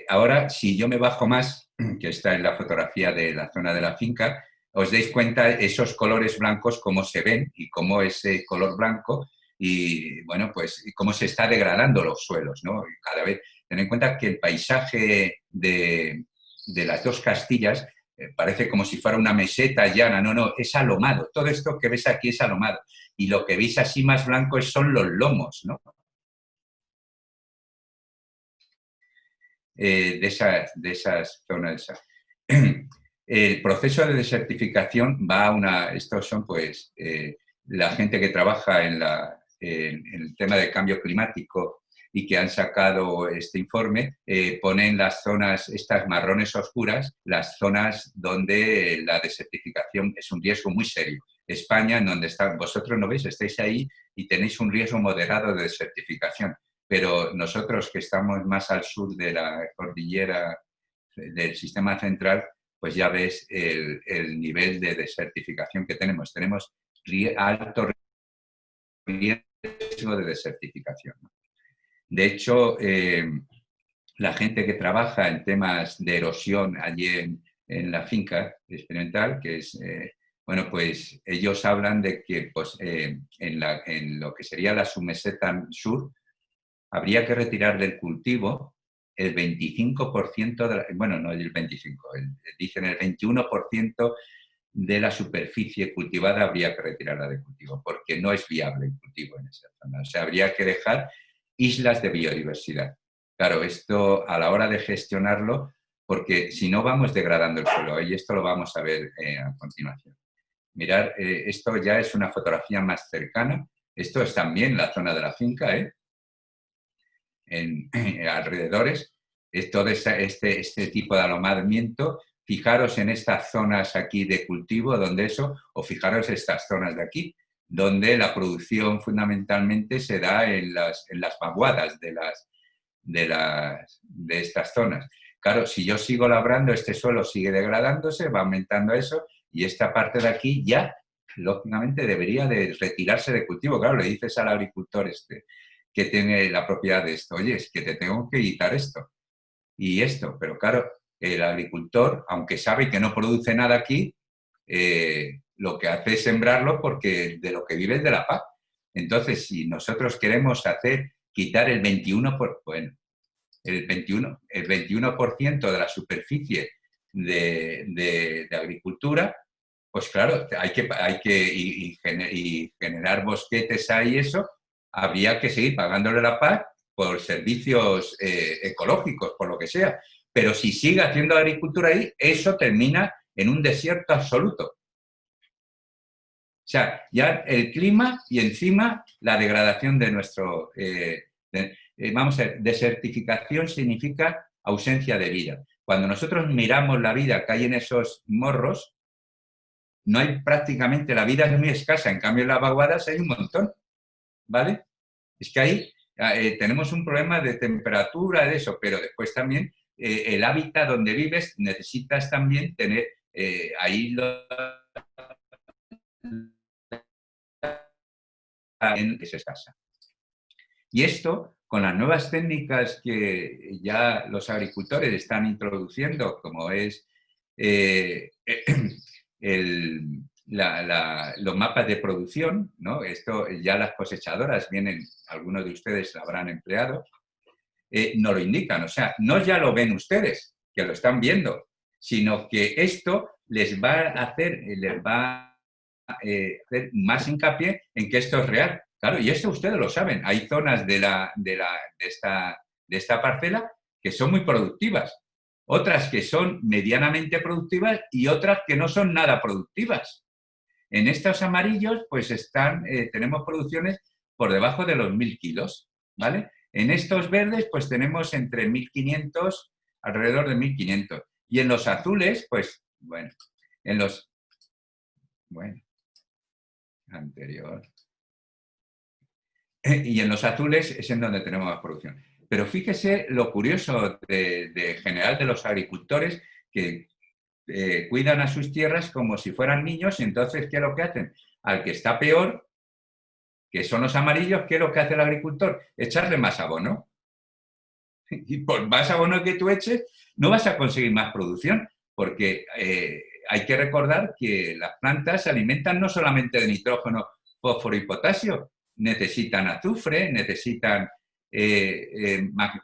Ahora, si yo me bajo más, que está en la fotografía de la zona de la finca, os dais cuenta esos colores blancos, cómo se ven y cómo ese color blanco y, bueno, pues cómo se está degradando los suelos, ¿no? Y cada vez, ten en cuenta que el paisaje de las dos Castillas parece como si fuera una meseta llana, no, no, es alomado. Todo esto que ves aquí es alomado. Y lo que veis así más blanco son los lomos, ¿no? De esas zonas. El proceso de desertificación va a estos son pues la gente que trabaja en el tema del cambio climático y que han sacado este informe, ponen las zonas, estas marrones oscuras, las zonas donde la desertificación es un riesgo muy serio. España, en donde están, vosotros no veis, estáis ahí y tenéis un riesgo moderado de desertificación, pero nosotros que estamos más al sur de la cordillera del sistema central, pues ya ves el nivel de desertificación que tenemos. Tenemos alto riesgo de desertificación. De hecho, la gente que trabaja en temas de erosión allí en la finca experimental, que es, bueno, pues ellos hablan de que pues, en lo que sería la submeseta sur, habría que retirar del cultivo el 25% bueno, no el 25, dicen el 21% de la superficie cultivada habría que retirarla del cultivo, porque no es viable el cultivo en esa zona. O sea, habría que dejar islas de biodiversidad. Claro, esto a la hora de gestionarlo, porque si no vamos degradando el suelo, y esto lo vamos a ver a continuación. Mirar, esto ya es una fotografía más cercana. Esto es también la zona de la finca, en alrededores, es todo este tipo de alomamiento. Fijaros en estas zonas aquí de cultivo, donde eso, o fijaros estas zonas de aquí, donde la producción fundamentalmente se da en las vaguadas de estas zonas. Claro, si yo sigo labrando, este suelo sigue degradándose, va aumentando eso, y esta parte de aquí ya, lógicamente, debería de retirarse de cultivo. Claro, le dices al agricultor que tiene la propiedad de esto, oye, es que te tengo que quitar esto y esto, pero claro, el agricultor, aunque sabe que no produce nada aquí, lo que hace es sembrarlo porque de lo que vive es de la paz. Entonces, si nosotros queremos quitar el 21%, bueno, el 21% de la superficie de agricultura, pues claro, hay que y generar bosquetes ahí, eso, habría que seguir pagándole la PAC por servicios ecológicos, por lo que sea. Pero si sigue haciendo agricultura ahí, eso termina en un desierto absoluto. O sea, ya el clima y encima la degradación de nuestro... vamos a ver, desertificación significa ausencia de vida. Cuando nosotros miramos la vida que hay en esos morros, no hay prácticamente, la vida es muy escasa, en cambio en las vaguadas hay un montón, ¿vale? Es que ahí tenemos un problema de temperatura, de eso, pero después también el hábitat donde vives necesitas también tener ahí es escasa. Y esto, con las nuevas técnicas que ya los agricultores están introduciendo, como es los mapas de producción, ¿no? Esto ya las cosechadoras vienen, algunos de ustedes lo habrán empleado, no lo indican. O sea, no ya lo ven ustedes, que lo están viendo, sino que esto les va a hacer más hincapié en que esto es real. Claro, y esto ustedes lo saben. Hay zonas de esta parcela que son muy productivas, otras que son medianamente productivas y otras que no son nada productivas. En estos amarillos, pues tenemos producciones por debajo de los 1.000 kilos, ¿vale? En estos verdes, pues tenemos entre 1.500, alrededor de 1.500. Y en los azules, pues, bueno, bueno, anterior. Y en los azules es en donde tenemos más producción. Pero fíjese lo curioso de general de los agricultores que cuidan a sus tierras como si fueran niños y entonces, ¿qué es lo que hacen? Al que está peor, que son los amarillos, ¿qué es lo que hace el agricultor? Echarle más abono. Y por más abono que tú eches, no vas a conseguir más producción, porque hay que recordar que las plantas se alimentan no solamente de nitrógeno, fósforo y potasio, necesitan azufre, necesitan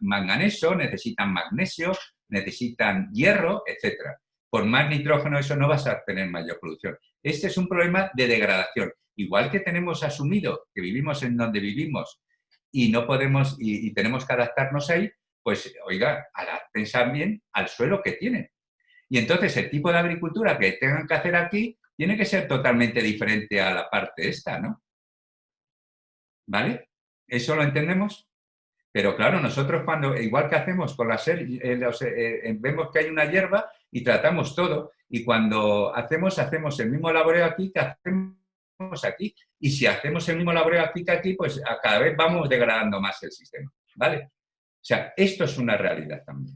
manganeso, necesitan magnesio, necesitan hierro, etc. Por más nitrógeno eso no vas a tener mayor producción. Este es un problema de degradación. Igual que tenemos asumido que vivimos en donde vivimos y no podemos y tenemos que adaptarnos ahí, pues, oiga, pensar bien al suelo que tienen. Y entonces el tipo de agricultura que tengan que hacer aquí tiene que ser totalmente diferente a la parte esta, ¿no? ¿Vale? ¿Eso lo entendemos? Pero claro, nosotros cuando, igual que hacemos con vemos que hay una hierba y tratamos todo. Y cuando hacemos el mismo laboreo aquí que hacemos aquí. Y si hacemos el mismo laboreo aquí que aquí, pues a cada vez vamos degradando más el sistema. ¿Vale? O sea, esto es una realidad también.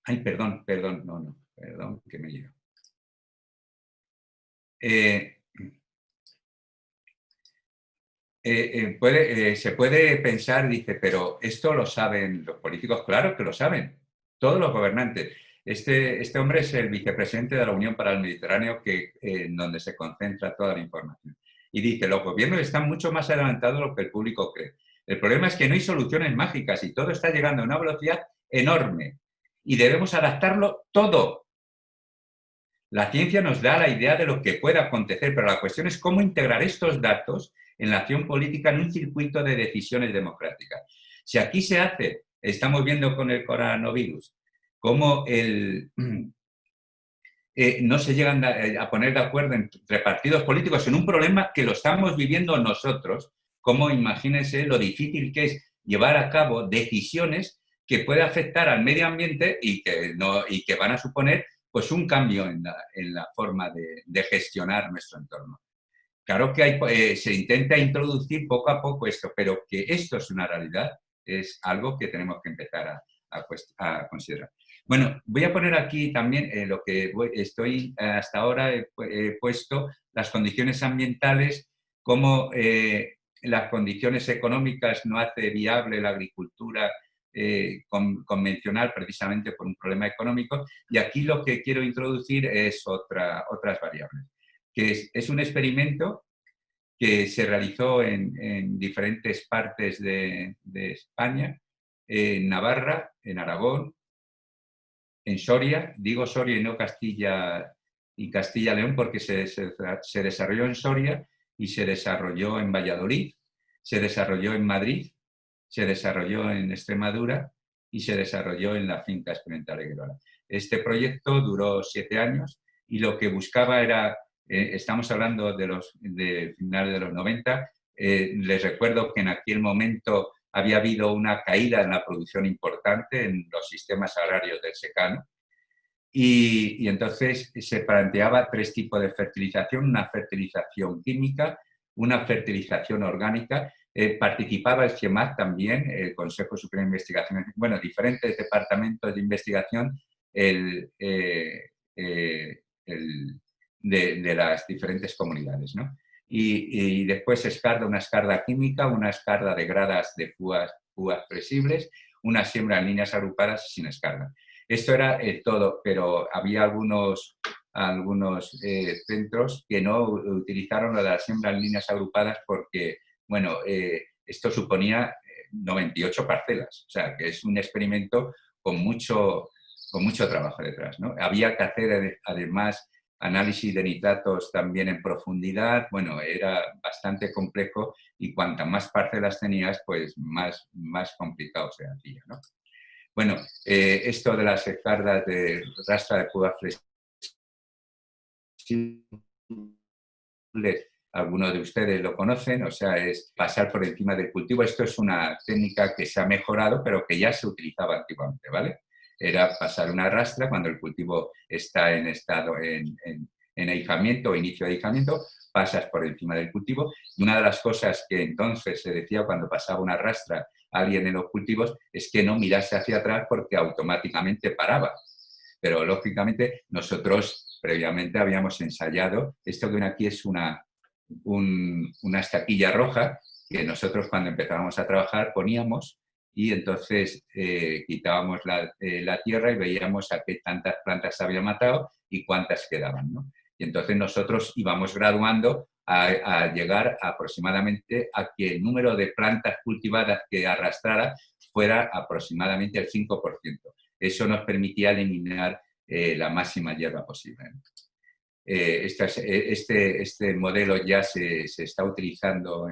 Ay, perdón, perdón, que me llevo. Se puede pensar, dice, pero esto lo saben los políticos, claro que lo saben, todos los gobernantes. Este hombre es el vicepresidente de la Unión para el Mediterráneo, donde se concentra toda la información. Y dice, los gobiernos están mucho más adelantados de lo que el público cree. El problema es que no hay soluciones mágicas y todo está llegando a una velocidad enorme y debemos adaptarlo todo. La ciencia nos da la idea de lo que puede acontecer, pero la cuestión es cómo integrar estos datos en la acción política en un circuito de decisiones democráticas. Si aquí se hace, estamos viendo con el coronavirus, cómo no se llegan a poner de acuerdo entre partidos políticos en un problema que lo estamos viviendo nosotros, como imagínense lo difícil que es llevar a cabo decisiones que puede afectar al medio ambiente y que van a suponer pues un cambio en la forma de gestionar nuestro entorno. Claro que se intenta introducir poco a poco esto, pero que esto es una realidad es algo que tenemos que empezar a considerar. Bueno, voy a poner aquí también lo que estoy hasta ahora, he puesto las condiciones ambientales, cómo las condiciones económicas no hace viable la agricultura convencional precisamente por un problema económico. Y aquí lo que quiero introducir es otras variables, que es un experimento que se realizó en diferentes partes de España, en Navarra, en Aragón, en Soria, digo Soria y no Castilla y Castilla-León porque se desarrolló en Soria y se desarrolló en Valladolid, se desarrolló en Madrid, se desarrolló en Extremadura y se desarrolló en la finca experimental Eguerola. Este proyecto duró 7 años y lo que buscaba era, estamos hablando de finales de los 90, les recuerdo que en aquel momento había habido una caída en la producción importante en los sistemas agrarios del secano y entonces se planteaba 3 tipos de fertilización, una fertilización química, una fertilización orgánica. Participaba el CIEMAT también, el Consejo Superior de Investigación, bueno, diferentes departamentos de investigación de las diferentes comunidades, ¿no? Y después una escarda química, una escarda de gradas de púas flexibles, una siembra en líneas agrupadas sin escarda. Esto era todo, pero había algunos centros que no utilizaron lo de la siembra en líneas agrupadas porque, bueno, esto suponía 98 parcelas, o sea, que es un experimento con mucho trabajo detrás, ¿no? Había que hacer, además, análisis de nitratos también en profundidad, bueno, era bastante complejo y cuantas más parcelas tenías, pues más complicado se hacía, ¿no? Bueno, esto de las escardas de rastra de púas flexibles, algunos de ustedes lo conocen, o sea, es pasar por encima del cultivo. Esto es una técnica que se ha mejorado, pero que ya se utilizaba antiguamente, ¿vale? Era pasar una rastra cuando el cultivo está en estado en ahijamiento o inicio de ahijamiento, pasas por encima del cultivo. Y una de las cosas que entonces se decía cuando pasaba una rastra a alguien en los cultivos es que no mirase hacia atrás porque automáticamente paraba. Pero lógicamente nosotros previamente habíamos ensayado, esto que ven aquí es una estaquilla roja que nosotros cuando empezábamos a trabajar poníamos y entonces quitábamos la tierra y veíamos a qué tantas plantas se había matado y cuántas quedaban, ¿no? Y entonces nosotros íbamos graduando a llegar aproximadamente a que el número de plantas cultivadas que arrastrara fuera aproximadamente el 5%. Eso nos permitía eliminar la máxima hierba posible, ¿no? Este modelo ya se está utilizando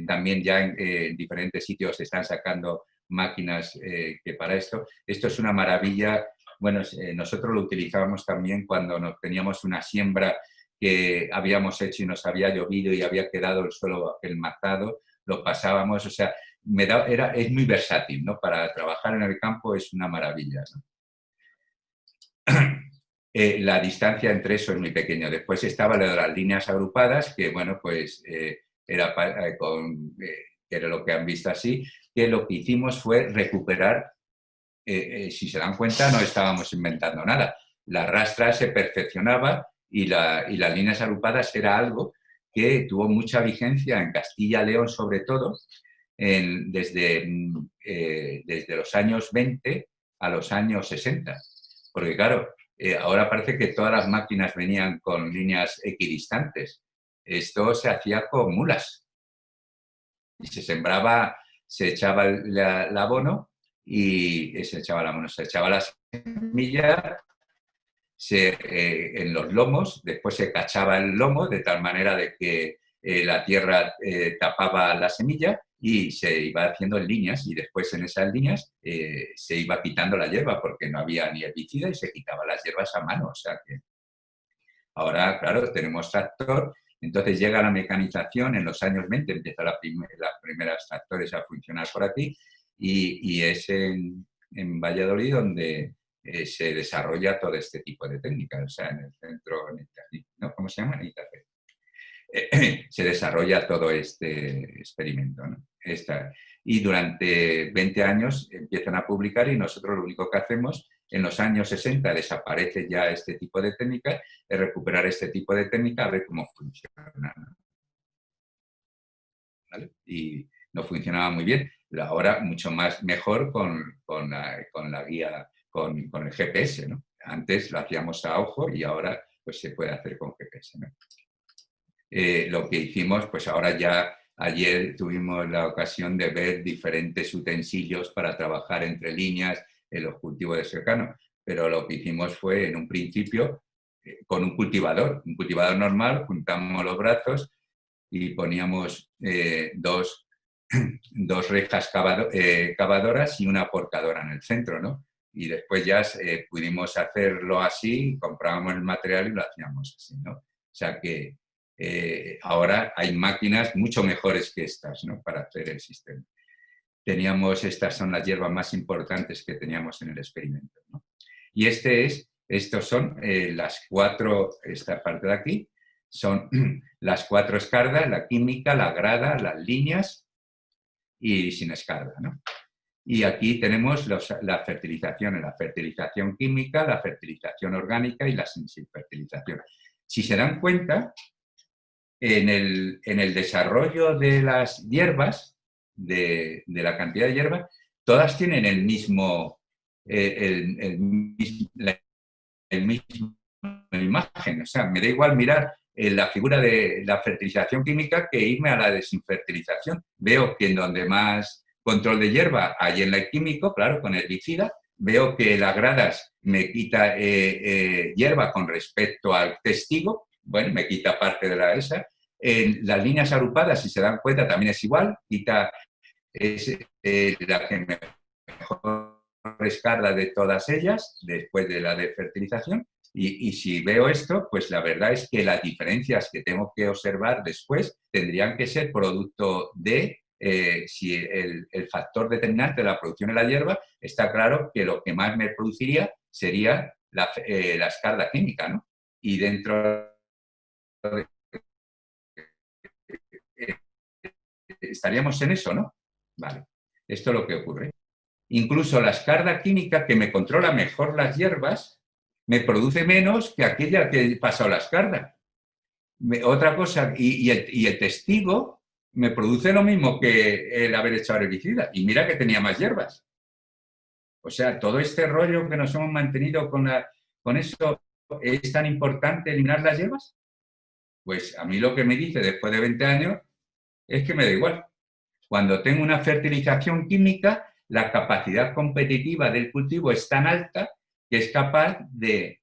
también ya en diferentes sitios se están sacando máquinas que para esto. Esto es una maravilla. Bueno, nosotros lo utilizábamos también cuando teníamos una siembra que habíamos hecho y nos había llovido y había quedado el suelo apelmazado, lo pasábamos, o sea, es muy versátil, ¿no? Para trabajar en el campo es una maravilla, ¿no? La distancia entre eso es muy pequeña. Después estaba lo de las líneas agrupadas, que bueno, pues era lo que han visto así, que lo que hicimos fue recuperar, si se dan cuenta, no estábamos inventando nada. La rastra se perfeccionaba y las líneas agrupadas era algo que tuvo mucha vigencia en Castilla y León, sobre todo, desde los años 20 a los años 60. Porque claro, ahora parece que todas las máquinas venían con líneas equidistantes. Esto se hacía con mulas. Y se sembraba, se echaba el abono y se echaba la semilla en los lomos, después se cachaba el lomo de tal manera de que la tierra tapaba la semilla y se iba haciendo en líneas y después en esas líneas se iba quitando la hierba porque no había ni herbicida y se quitaba las hierbas a mano. O sea que ahora, claro, tenemos tractor, entonces llega la mecanización, en los años 20 empiezan las primeras tractores a funcionar por aquí y es en Valladolid donde se desarrolla todo este tipo de técnicas, o sea, en el centro, ¿no? ¿Cómo se llama? En Internet. Se desarrolla todo este experimento, ¿no? Y durante 20 años empiezan a publicar y nosotros lo único que hacemos, en los años 60 desaparece ya este tipo de técnica, es recuperar este tipo de técnica a ver cómo funciona, ¿vale? Y no funcionaba muy bien, pero ahora mucho más mejor con la guía, con el GPS, ¿no? Antes lo hacíamos a ojo y ahora pues se puede hacer con GPS, ¿no? Lo que hicimos, pues ahora ya ayer tuvimos la ocasión de ver diferentes utensilios para trabajar entre líneas en los cultivos de secano, pero lo que hicimos fue en un principio con un cultivador normal, juntamos los brazos y poníamos dos rejas cavadoras y una porcadora en el centro, ¿no? Y después ya pudimos hacerlo así, comprábamos el material y lo hacíamos así, ¿no? O sea que ahora hay máquinas mucho mejores que estas, ¿no? Para hacer el sistema. Estas son las hierbas más importantes que teníamos en el experimento, ¿no? Y estos son las cuatro, esta parte de aquí, son las cuatro escardas, la química, la grada, las líneas y sin escarda, ¿no? Y aquí tenemos las fertilizaciones, la fertilización química, la fertilización orgánica y la sin fertilización. Si se dan cuenta, en el desarrollo de las hierbas, de la cantidad de hierbas, todas tienen el mismo imagen. O sea, me da igual mirar la figura de la fertilización química que irme a la desinfertilización. Veo que en donde más control de hierba hay en la químico, claro, con herbicida. Veo que las gradas me quita hierba con respecto al testigo. Bueno, me quita parte de esa. En las líneas agrupadas, si se dan cuenta, también es igual. Quita la que mejor escarda de todas ellas después de la de fertilización. Y si veo esto, pues la verdad es que las diferencias que tengo que observar después tendrían que ser producto de si el factor determinante de la producción de la hierba, está claro que lo que más me produciría sería la escarda química, ¿no? Y dentro de, estaríamos en eso, ¿no? Vale, esto es lo que ocurre. Incluso la escarda química, que me controla mejor las hierbas, me produce menos que aquella que he pasado la escarda. Otra cosa, y el testigo me produce lo mismo que el haber echado herbicida. Y mira que tenía más hierbas. O sea, todo este rollo que nos hemos mantenido con eso, ¿es tan importante eliminar las hierbas? Pues a mí lo que me dice después de 20 años es que me da igual. Cuando tengo una fertilización química, la capacidad competitiva del cultivo es tan alta que es capaz de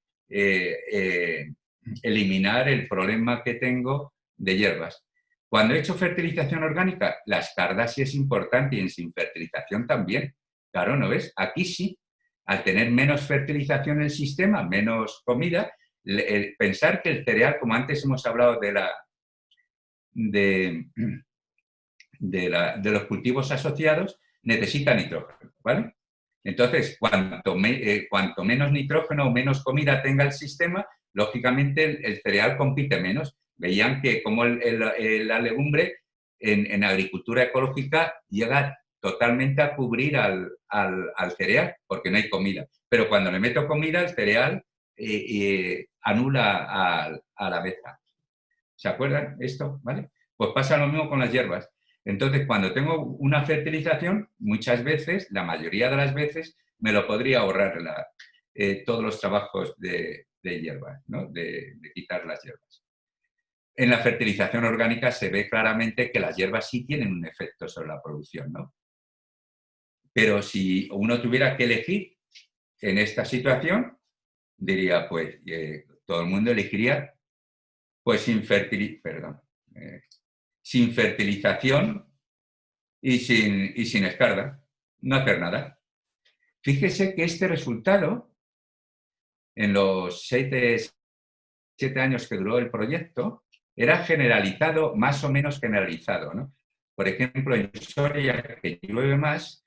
eliminar el problema que tengo de hierbas. Cuando he hecho fertilización orgánica, la escarda sí es importante y en sin fertilización también. Claro, ¿no ves? Aquí sí, al tener menos fertilización en el sistema, menos comida, pensar que el cereal, como antes hemos hablado de los cultivos asociados, necesita nitrógeno, ¿vale? Entonces, cuanto menos nitrógeno o menos comida tenga el sistema, lógicamente el cereal compite menos. Veían que como la legumbre en agricultura ecológica llega totalmente a cubrir al cereal, porque no hay comida. Pero cuando le meto comida, el cereal anula a la abeja. ¿Se acuerdan esto? ¿Vale? Pues pasa lo mismo con las hierbas. Entonces, cuando tengo una fertilización, muchas veces, la mayoría de las veces, me lo podría ahorrar todos los trabajos de hierbas, ¿no? de quitar las hierbas. En la fertilización orgánica se ve claramente que las hierbas sí tienen un efecto sobre la producción, ¿no? Pero si uno tuviera que elegir en esta situación, diría, pues, todo el mundo elegiría, pues, sin fertilización y sin escarda, no hacer nada. Fíjese que este resultado, en los 7 años que duró el proyecto, era generalizado, más o menos generalizado, ¿no? Por ejemplo, en Soria, que llueve más,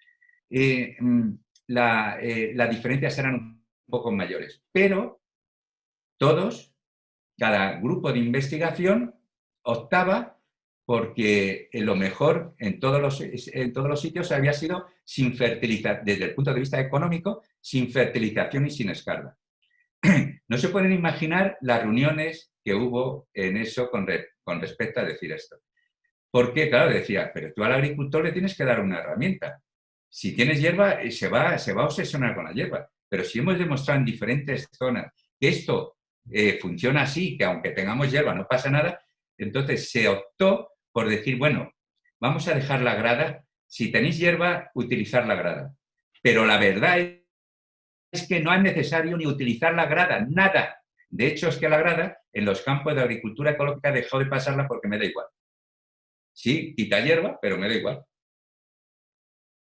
las diferencias eran un poco mayores, pero todos, cada grupo de investigación optaba porque lo mejor en todos los sitios había sido sin fertilización, desde el punto de vista económico, sin fertilización y sin escarda. No se pueden imaginar las reuniones que hubo en eso con respecto a decir esto. Porque, claro, decía, pero tú al agricultor le tienes que dar una herramienta. Si tienes hierba, se va a obsesionar con la hierba. Pero si hemos demostrado en diferentes zonas que esto funciona así, que aunque tengamos hierba no pasa nada, entonces se optó por decir, bueno, vamos a dejar la grada. Si tenéis hierba, utilizar la grada. Pero la verdad es que no es necesario ni utilizar la grada, nada. De hecho, es que la grada, en los campos de agricultura ecológica, dejó de pasarla porque me da igual. Sí, quita hierba, pero me da igual.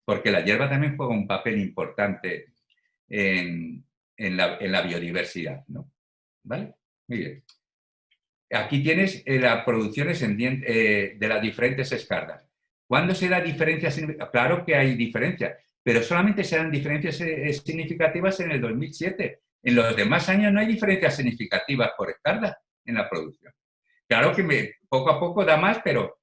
Porque la hierba también juega un papel importante en la biodiversidad, ¿no? ¿Vale? Muy bien. Aquí tienes las producciones de las diferentes escardas. ¿Cuándo se da diferencias? Claro que hay diferencias, pero solamente se dan diferencias significativas en el 2007. En los demás años no hay diferencias significativas por escarda en la producción. Claro que poco a poco da más, pero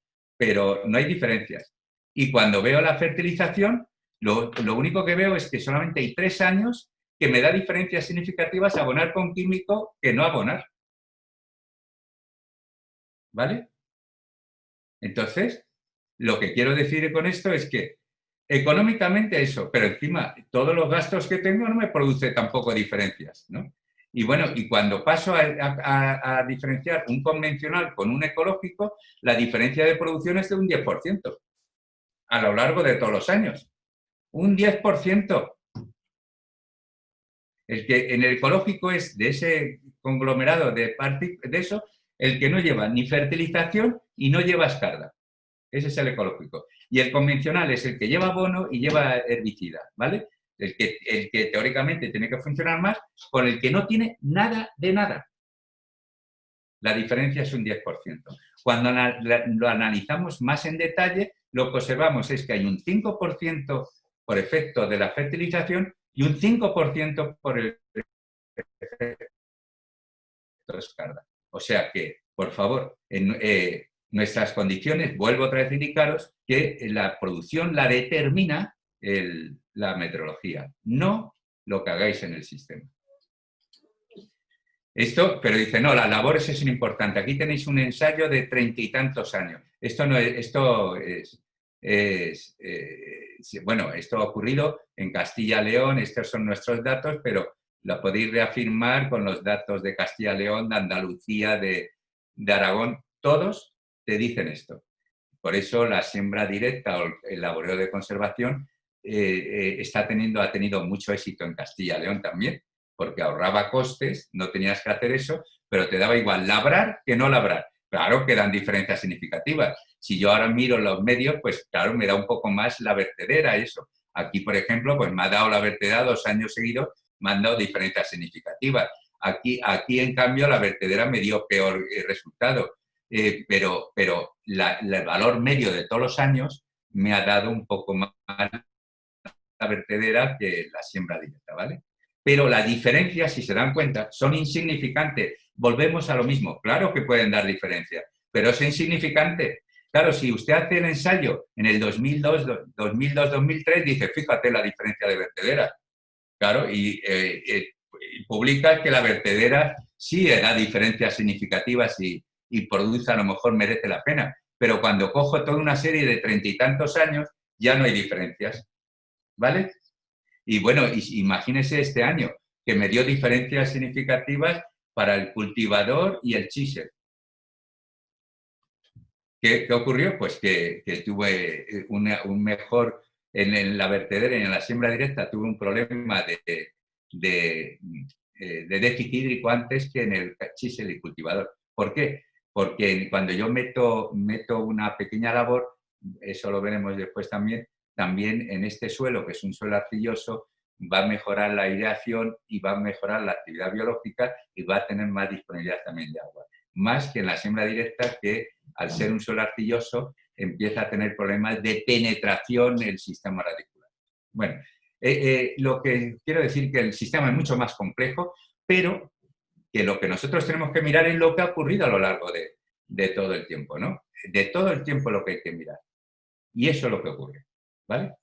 no hay diferencias. Y cuando veo la fertilización, lo único que veo es que solamente hay 3 años que me da diferencias significativas abonar con químico que no abonar. ¿Vale? Entonces, lo que quiero decir con esto es que económicamente eso, pero encima todos los gastos que tengo no me produce tampoco diferencias, ¿no? Y bueno, y cuando paso a diferenciar un convencional con un ecológico, la diferencia de producción es de un 10% a lo largo de todos los años. Un 10%. El que en el ecológico es de ese conglomerado de eso, el que no lleva ni fertilización y no lleva escarda. Ese es el ecológico. Y el convencional es el que lleva abono y lleva herbicida, ¿vale? El que teóricamente tiene que funcionar más, con el que no tiene nada de nada. La diferencia es un 10%. Cuando lo analizamos más en detalle, lo que observamos es que hay un 5% por efecto de la fertilización y un 5% por el efecto de escarda. O sea que, por favor, en nuestras condiciones, vuelvo otra vez a indicaros que la producción la determina la meteorología, no lo que hagáis en el sistema. Esto, pero dice, no, las labores es importante. Aquí tenéis un ensayo de 30 y tantos años. Esto no es, bueno, esto ha ocurrido en Castilla-León, estos son nuestros datos, pero lo podéis reafirmar con los datos de Castilla-León, de Andalucía, de Aragón. Todos te dicen esto. Por eso la siembra directa o el laboreo de conservación ha tenido mucho éxito en Castilla-León también, porque ahorraba costes, no tenías que hacer eso, pero te daba igual labrar que no labrar. Claro que dan diferencias significativas. Si yo ahora miro los medios, pues claro, me da un poco más la vertedera eso. Aquí, por ejemplo, pues me ha dado la vertedera 2 años seguidos, me han dado diferencias significativas. Aquí, en cambio, la vertedera me dio peor resultado. Pero el valor medio de todos los años me ha dado un poco más la vertedera que la siembra directa, ¿vale? Pero las diferencias, si se dan cuenta, son insignificantes. Volvemos a lo mismo. Claro que pueden dar diferencias, pero es insignificante. Claro, si usted hace el ensayo en el 2002-2003, dice, fíjate la diferencia de vertedera. Claro, y publica que la vertedera sí da diferencias significativas y produce, a lo mejor merece la pena. Pero cuando cojo toda una serie de 30 y tantos años, ya no hay diferencias. ¿Vale? Y bueno, imagínese este año, que me dio diferencias significativas para el cultivador y el chisel. ¿Qué ocurrió? Pues que tuve un mejor, en la vertedera y en la siembra directa tuve un problema de déficit hídrico antes que en el chisel y cultivador. ¿Por qué? Porque cuando yo meto una pequeña labor, eso lo veremos después también en este suelo, que es un suelo arcilloso, va a mejorar la aireación y va a mejorar la actividad biológica y va a tener más disponibilidad también de agua. Más que en la siembra directa, que al ser un suelo arcilloso empieza a tener problemas de penetración en el sistema radicular. Bueno, lo que quiero decir es que el sistema es mucho más complejo, pero que lo que nosotros tenemos que mirar es lo que ha ocurrido a lo largo de todo el tiempo, ¿no? De todo el tiempo lo que hay que mirar. Y eso es lo que ocurre, ¿vale?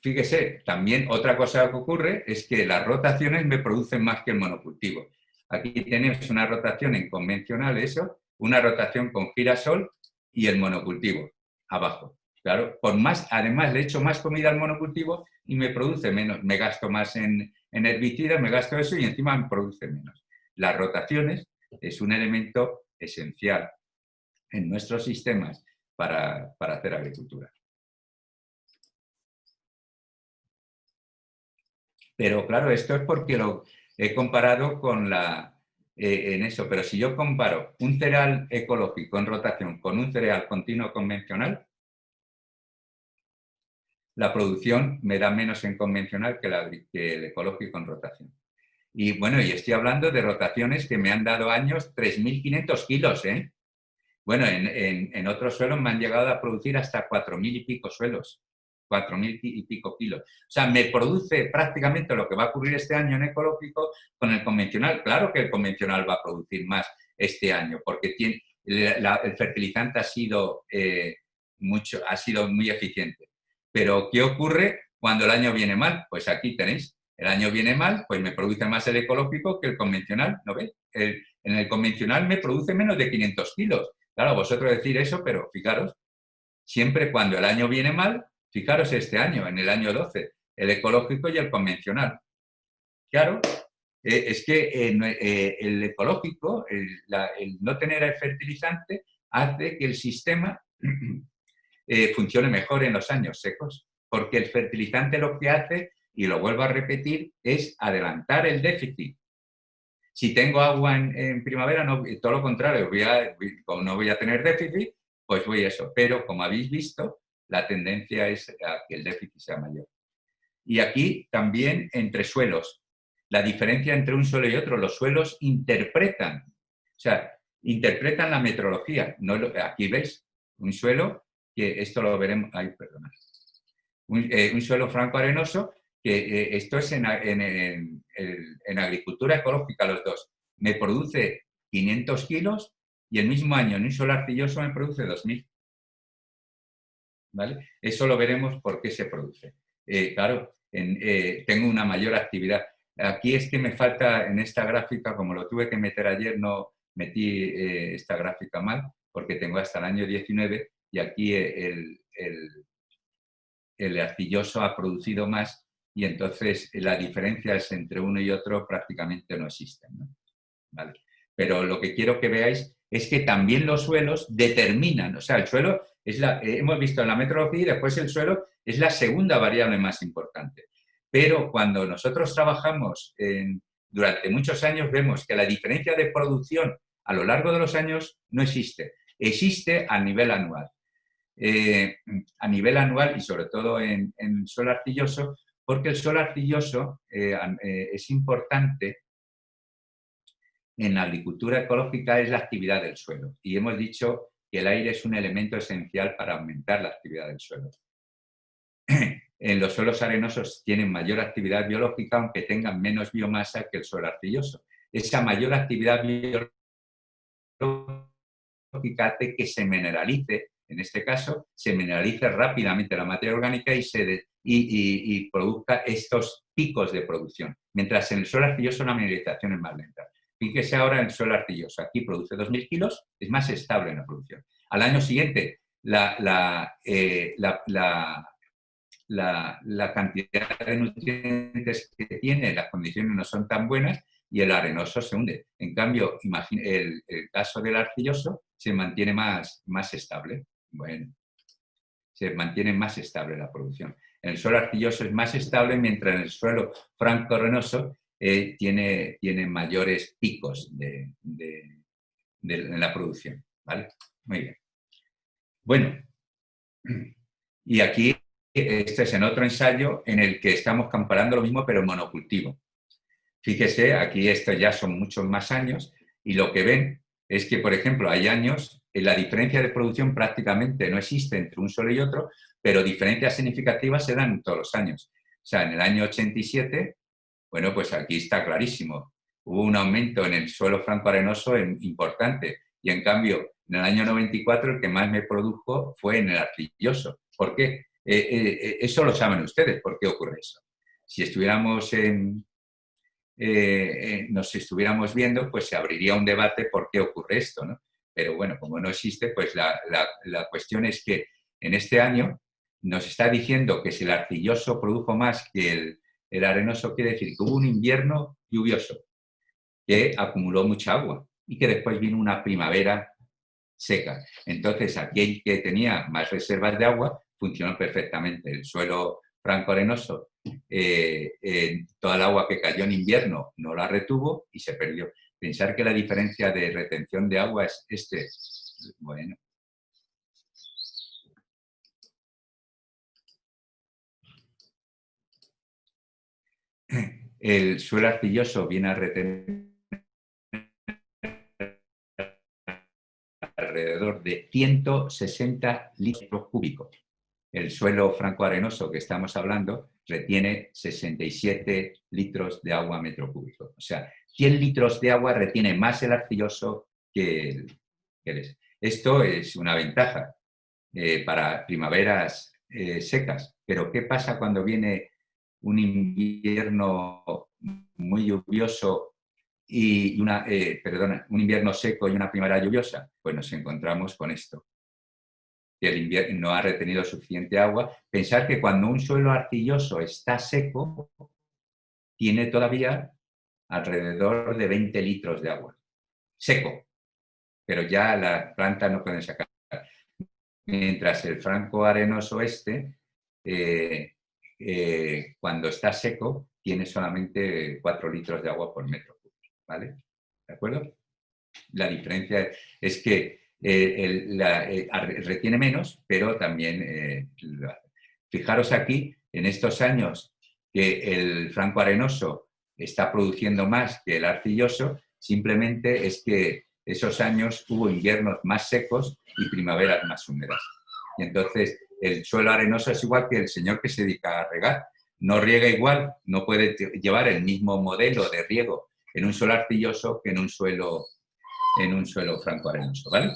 Fíjese, también otra cosa que ocurre es que las rotaciones me producen más que el monocultivo. Aquí tenemos una rotación en convencional, eso, una rotación con girasol y el monocultivo abajo. Claro, por más, además le echo más comida al monocultivo y me produce menos. Me gasto más en herbicidas, me gasto eso y encima me produce menos. Las rotaciones es un elemento esencial en nuestros sistemas para hacer agricultura. Pero claro, esto es porque lo he comparado con en eso. Pero si yo comparo un cereal ecológico en rotación con un cereal continuo convencional, la producción me da menos en convencional que el ecológico en rotación. Y bueno, y estoy hablando de rotaciones que me han dado años 3.500 kilos, ¿eh? Bueno, en otros suelos me han llegado a producir hasta 4.000 y pico suelos. 4.000 y pico kilos. O sea, me produce prácticamente lo que va a ocurrir este año en ecológico con el convencional. Claro que el convencional va a producir más este año, porque el fertilizante ha sido muy eficiente. Pero, ¿qué ocurre cuando el año viene mal? Pues aquí tenéis, el año viene mal, pues me produce más el ecológico que el convencional, ¿no veis? En el convencional me produce menos de 500 kilos. Claro, vosotros decir eso, pero fijaros, siempre cuando el año viene mal, fijaros este año, en el año 12, el ecológico y el convencional. Claro, es que el ecológico, el no tener el fertilizante, hace que el sistema funcione mejor en los años secos, porque el fertilizante lo que hace, y lo vuelvo a repetir, es adelantar el déficit. Si tengo agua en primavera, no, todo lo contrario, como no voy a tener déficit, pues voy a eso. Pero, como habéis visto, la tendencia es a que el déficit sea mayor. Y aquí también entre suelos. La diferencia entre un suelo y otro, los suelos interpretan, o sea, interpretan la meteorología. No, aquí veis un suelo, que esto lo veremos, ay, perdona, un suelo franco arenoso, que esto es en agricultura ecológica los dos. Me produce 500 kilos y el mismo año en un suelo arcilloso me produce 2.000. ¿Vale? Eso lo veremos por qué se produce. Claro, tengo una mayor actividad. Aquí es que me falta en esta gráfica, como lo tuve que meter ayer, no metí esta gráfica mal, porque tengo hasta el año 19 y aquí el arcilloso ha producido más y entonces las diferencias entre uno y otro prácticamente no existen, ¿no? ¿Vale? Pero lo que quiero que veáis es que también los suelos determinan, o sea, el suelo es hemos visto en la metrología y después el suelo es la segunda variable más importante. Pero cuando nosotros trabajamos durante muchos años vemos que la diferencia de producción a lo largo de los años no existe. Existe a nivel anual. A nivel anual y sobre todo en suelo arcilloso, porque el suelo arcilloso es importante en la agricultura ecológica, es la actividad del suelo. Y hemos dicho que el aire es un elemento esencial para aumentar la actividad del suelo. En los suelos arenosos tienen mayor actividad biológica, aunque tengan menos biomasa que el suelo arcilloso. Esa mayor actividad biológica hace que se mineralice, en este caso, se mineralice rápidamente la materia orgánica y produzca estos picos de producción. Mientras en el suelo arcilloso la mineralización es más lenta. Fíjese ahora en el suelo arcilloso. Aquí produce 2.000 kilos, es más estable en la producción. Al año siguiente, la cantidad de nutrientes que tiene, las condiciones no son tan buenas y el arenoso se hunde. En cambio, el caso del arcilloso se mantiene más estable. Bueno, se mantiene más estable la producción. En el suelo arcilloso es más estable, mientras en el suelo franco-arenoso tiene mayores picos en la producción. ¿Vale? Muy bien. Bueno, y aquí este es en otro ensayo en el que estamos comparando lo mismo, pero en monocultivo. Fíjese, aquí estos ya son muchos más años y lo que ven es que, por ejemplo, hay años en la diferencia de producción prácticamente no existe entre un suelo y otro, pero diferencias significativas se dan todos los años. O sea, en el año 87, bueno, pues aquí está clarísimo. Hubo un aumento en el suelo franco-arenoso importante y, en cambio, en el año 94 el que más me produjo fue en el arcilloso. ¿Por qué? Eso lo saben ustedes. ¿Por qué ocurre eso? Si estuviéramos nos estuviéramos viendo, pues se abriría un debate por qué ocurre esto, ¿no? Pero bueno, como no existe, pues la cuestión es que en este año nos está diciendo que si el arcilloso produjo más que el arenoso, quiere decir que hubo un invierno lluvioso que acumuló mucha agua y que después vino una primavera seca. Entonces, aquel que tenía más reservas de agua funcionó perfectamente. El suelo franco-arenoso, toda el agua que cayó en invierno no la retuvo y se perdió. Pensar que la diferencia de retención de agua es bueno. El suelo arcilloso viene a retener alrededor de 160 litros cúbicos. El suelo franco-arenoso que estamos hablando retiene 67 litros de agua metro cúbico. O sea, 100 litros de agua retiene más el arcilloso que el. Esto es una ventaja para primaveras secas. Pero ¿qué pasa cuando viene un invierno muy lluvioso y un invierno seco y una primavera lluviosa? Pues nos encontramos con esto. Que el invierno no ha retenido suficiente agua. Pensar que cuando un suelo arcilloso está seco, tiene todavía alrededor de 20 litros de agua. Seco. Pero ya las plantas no pueden sacar. Mientras el franco-arenoso cuando está seco, tiene solamente 4 litros de agua por metro cúbico. ¿Vale? ¿De acuerdo? La diferencia es que retiene menos, pero también fijaros aquí, en estos años que el franco-arenoso está produciendo más que el arcilloso, simplemente es que esos años hubo inviernos más secos y primaveras más húmedas. Y entonces el suelo arenoso es igual que el señor que se dedica a regar. No riega igual, no puede llevar el mismo modelo de riego en un suelo arcilloso que en un suelo franco-arenoso, ¿vale?